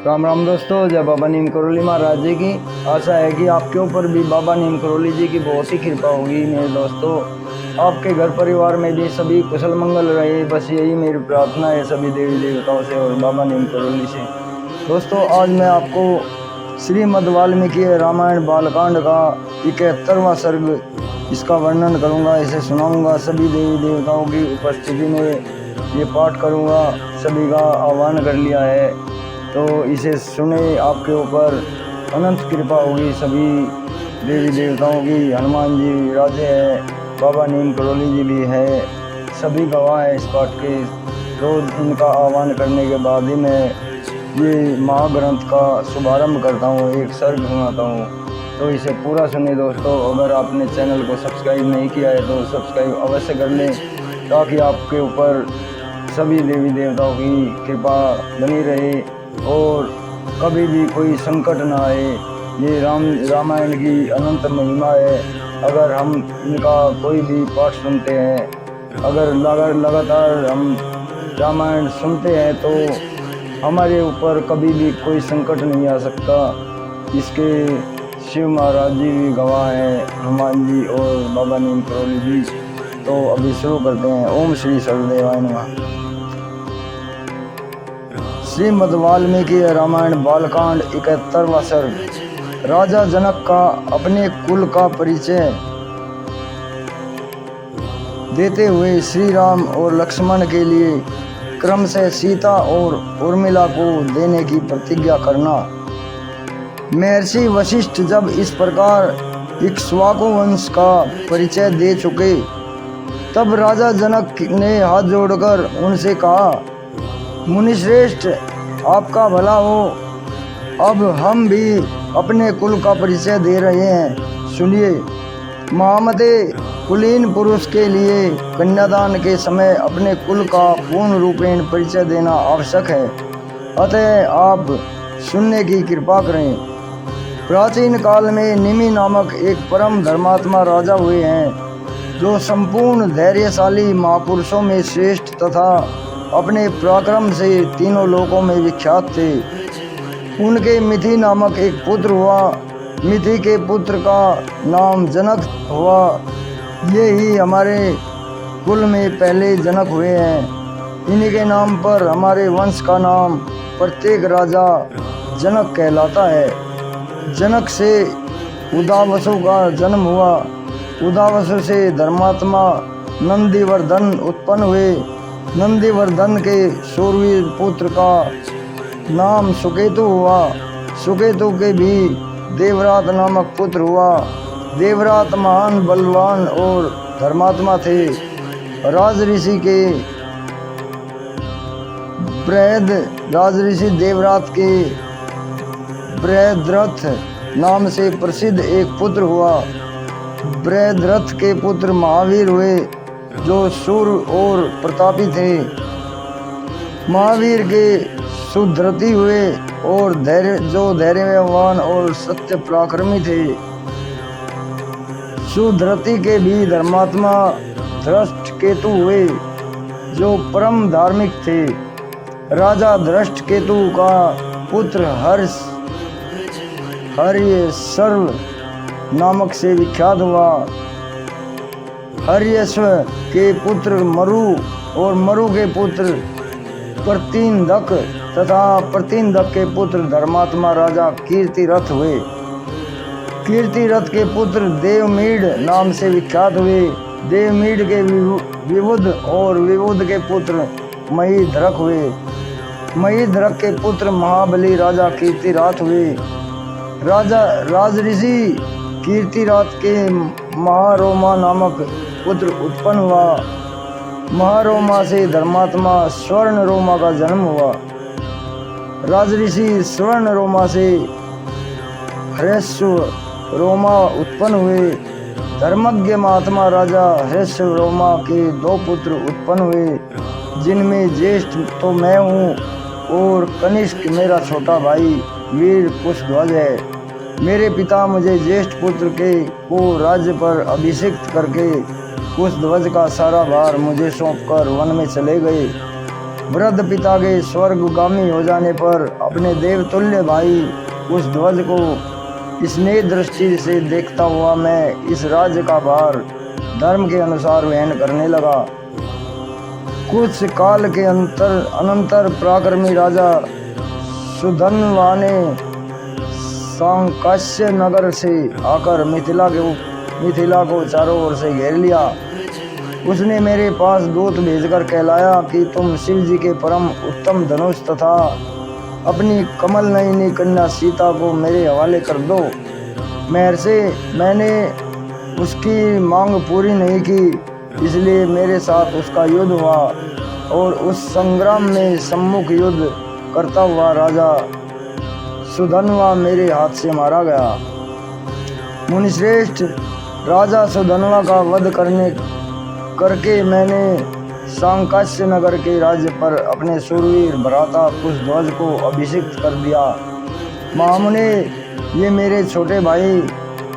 राम राम दोस्तों, जय बाबा नीम करोली महाराज जी की। आशा है कि आपके ऊपर भी बाबा नीम करोली जी की बहुत ही कृपा होगी। मेरे दोस्तों, आपके घर परिवार में भी सभी कुशल मंगल रहे, बस यही मेरी प्रार्थना है सभी देवी देवताओं से और बाबा नीम करोली से। दोस्तों, आज मैं आपको श्रीमद् वाल्मीकि रामायण बालकांड का 71वां सर्ग इसका वर्णन करूंगा, इसे सुनाऊंगा। सभी देवी देवताओं की उपस्थिति में ये पाठ करूंगा, सभी का आह्वान कर लिया है, तो इसे सुने, आपके ऊपर अनंत कृपा होगी। सभी देवी देवताओं की, हनुमान जी विराजे हैं, बाबा नीम करोली जी भी है, सभी गवाह हैं इस पाठ के। तो इनका आह्वान करने के बाद ही मैं ये महाग्रंथ का शुभारंभ करता हूँ, एक सर्ग सुनाता हूँ, तो इसे पूरा सुने दोस्तों। अगर आपने चैनल को सब्सक्राइब नहीं किया है तो सब्सक्राइब अवश्य कर लें, ताकि आपके ऊपर सभी देवी देवताओं की कृपा बनी रहे और कभी भी कोई संकट ना आए। ये रामायण की अनंत महिमा है। अगर हम इनका कोई भी पाठ सुनते हैं, अगर लगातार हम रामायण सुनते हैं, तो हमारे ऊपर कभी भी कोई संकट नहीं आ सकता। इसके शिव महाराज जी भी गवाह हैं, हनुमान जी और बाबा नीम करोली जी। तो अभी शुरू करते हैं। ओम श्री सर्वदेवाय नमः। श्रीमद् वाल्मीकि रामायण बालकांड 71वां सर्ग। राजा जनक का अपने कुल का परिचय देते हुए श्री राम और लक्ष्मण के लिए क्रम से सीता और उर्मिला को देने की प्रतिज्ञा करना। महर्षि वशिष्ठ जब इस प्रकार इक्ष्वाकु वंश का परिचय दे चुके, तब राजा जनक ने हाथ जोड़कर उनसे कहा, मुनिश्रेष्ठ, आपका भला हो। अब हम भी अपने कुल का परिचय दे रहे हैं, सुनिए। महामते, कुलीन पुरुष के लिए कन्यादान के समय अपने कुल का पूर्ण रूपेण परिचय देना आवश्यक है, अतः आप सुनने की कृपा करें। प्राचीन काल में निमि नामक एक परम धर्मात्मा राजा हुए हैं, जो संपूर्ण धैर्यशाली महापुरुषों में श्रेष्ठ तथा अपने पराक्रम से तीनों लोकों में विख्यात थे। उनके मिथि नामक एक पुत्र हुआ। मिथि के पुत्र का नाम जनक हुआ। ये ही हमारे कुल में पहले जनक हुए हैं। इन्हीं के नाम पर हमारे वंश का नाम प्रत्येक राजा जनक कहलाता है। जनक से उदावसु का जन्म हुआ। उदावसु से धर्मात्मा नंदीवर्धन उत्पन्न हुए। नंदीवर्धन के शूरवीर पुत्र का नाम सुकेतु हुआ। सुकेतु के भी देवरात नामक पुत्र हुआ। देवरात महान बलवान और धर्मात्मा थे। राजऋषि के राजऋषि देवरात के बृहद्रथ नाम से प्रसिद्ध एक पुत्र हुआ। बृहद्रथ के पुत्र महावीर हुए, जो शूर और प्रतापी थे। महावीर के सुधृति हुए और धैर्यवान और सत्य पराक्रमी थे। सुधृति के भी धर्मात्मा धृष्टकेतु हुए, जो परम धार्मिक थे। राजा धृष्टकेतु का पुत्र हर्यश्व नामक से विख्यात हुआ। हर्यश्व के पुत्र मरु और मरु के पुत्र प्रतिंदक तथा प्रतिंदक के पुत्र धर्मात्मा राजा कीर्तिरथ हुए। कीर्तिरथ के पुत्र देवमीड नाम से विख्यात हुए। देवमीड के विबुध और विबुध के पुत्र महीधरक हुए। महीधरक के पुत्र महाबली राजा कीर्तिराथ हुए। राजऋषि कीर्तिराथ के महारोमा नामक पुत्र उत्पन्न हुआ। महारोमा से धर्मात्मा स्वर्ण रोमा का जन्म हुआ। राजऋषि स्वर्ण रोमा से हर्यश्व रोमा उत्पन्न हुए। धर्मज्ञ महात्मा राजा हर्यश्व रोमा के 2 पुत्र उत्पन्न हुए, जिनमें ज्येष्ठ तो मैं हूँ और कनिष्क मेरा छोटा भाई वीर कुशध्वज है। मेरे पिता मुझे ज्येष्ठ पुत्र को राज्य पर अभिषिक्त करके कुशध्वज का सारा भार मुझे सौंपकर वन में चले गए। वृद्ध पिता के स्वर्गगामी हो जाने पर अपने देवतुल्य भाई उस ध्वज को स्नेह दृष्टि से देखता हुआ मैं इस राज्य का भार धर्म के अनुसार वहन करने लगा। कुछ काल के अनंतर पराक्रमी राजा सुधन्वा ने सांकास्य नगर से आकर मिथिला को चारों ओर से घेर लिया। उसने मेरे पास दूत भेजकर कहलाया कि तुम शिव जी के परम उत्तम धनुष तथा अपनी कमल नयनी कन्या सीता को मेरे हवाले कर दो। मैंने उसकी मांग पूरी नहीं की, इसलिए मेरे साथ उसका युद्ध हुआ और उस संग्राम में सम्मुख युद्ध करता हुआ राजा सुधन्वा मेरे हाथ से मारा गया। मुनिश्रेष्ठ, राजा सुधन्वा का वध करके मैंने सांकास्य नगर के राज्य पर अपने शूरवीर भ्राता कुशध्वज को अभिषिक्त कर दिया। महामुने, ये मेरे छोटे भाई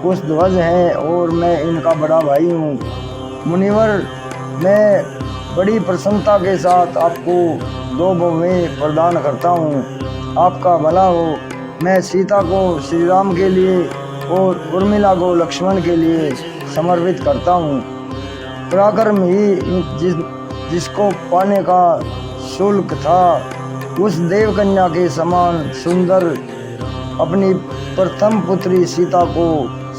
कुशध्वज हैं और मैं इनका बड़ा भाई हूँ। मुनिवर, मैं बड़ी प्रसन्नता के साथ आपको 2 बहुएं प्रदान करता हूँ। आपका भला हो। मैं सीता को श्री राम के लिए और उर्मिला को लक्ष्मण के लिए समर्पित करता हूँ। पराक्रम ही जिसको पाने का शुल्क था, उस देवकन्या के समान सुंदर अपनी प्रथम पुत्री सीता को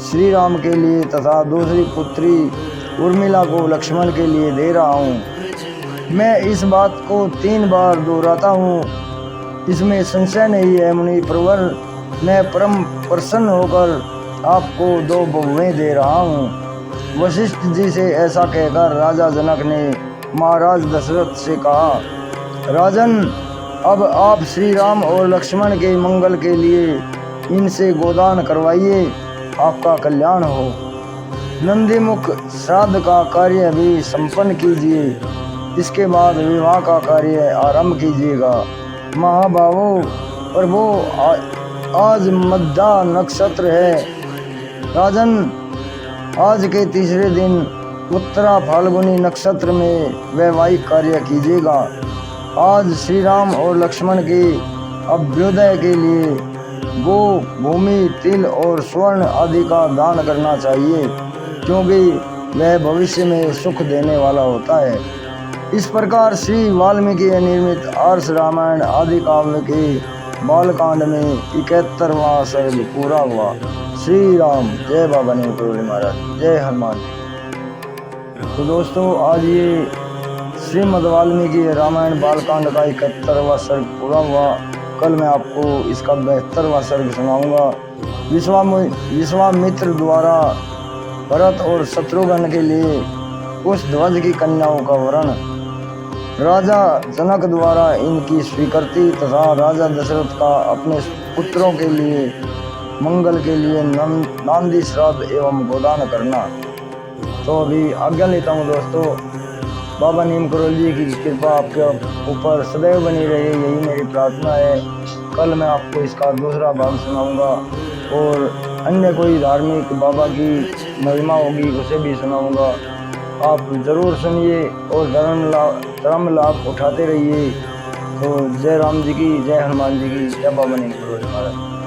श्री राम के लिए तथा दूसरी पुत्री उर्मिला को लक्ष्मण के लिए दे रहा हूँ। मैं इस बात को 3 बार दोहराता हूँ, इसमें संशय नहीं है मुनि प्रवर। मैं परम प्रसन्न होकर आपको 2 बहुएं दे रहा हूँ। वशिष्ठ जी से ऐसा कहकर राजा जनक ने महाराज दशरथ से कहा, राजन, अब आप श्री राम और लक्ष्मण के मंगल के लिए इनसे गोदान करवाइए, आपका कल्याण हो। नंदीमुख श्राद्ध का कार्य भी संपन्न कीजिए, इसके बाद विवाह का कार्य आरंभ कीजिएगा। महाभावो, प्रभु, आज मध्या नक्षत्र है। राजन, आज के तीसरे दिन उत्तरा फाल्गुनी नक्षत्र में वैवाहिक कार्य कीजिएगा। आज श्री राम और लक्ष्मण के अभ्युदय के लिए गो, भूमि, तिल और स्वर्ण आदि का दान करना चाहिए, क्योंकि वह भविष्य में सुख देने वाला होता है। इस प्रकार श्री वाल्मीकि निर्मित आर्ष रामायण आदि काव्य के बालकांड में 71वां सर्ग पूरा हुआ। श्री राम। जय बाबा नीम करोली महाराज। जय हनुमान। तो दोस्तों, आज ये श्रीमद् वाल्मीकि रामायण बालकांड का 71वां सर्ग पूरा हुआ। कल मैं आपको इसका 72वां सर्ग सुनाऊंगा। विश्वामित्र द्वारा भरत और शत्रुघ्न के लिए उस ध्वज की कन्याओं का वर्णन, राजा जनक द्वारा इनकी स्वीकृति तथा राजा दशरथ का अपने पुत्रों के लिए मंगल के लिए नांदी श्राद्ध एवं गोदान करना। तो अभी आज्ञा लेता हूँ दोस्तों। बाबा नीम करोल जी की कृपा आपके ऊपर सदैव बनी रहे, यही मेरी प्रार्थना है। कल मैं आपको इसका दूसरा भाग सुनाऊंगा और अन्य कोई धार्मिक बाबा की महिमा होगी उसे भी सुनाऊंगा। आप ज़रूर सुनिए और धर्म लाभ उठाते रहिए। तो जय राम जी की, जय हनुमान जी की, जय बाबा नीम करोल महाराज।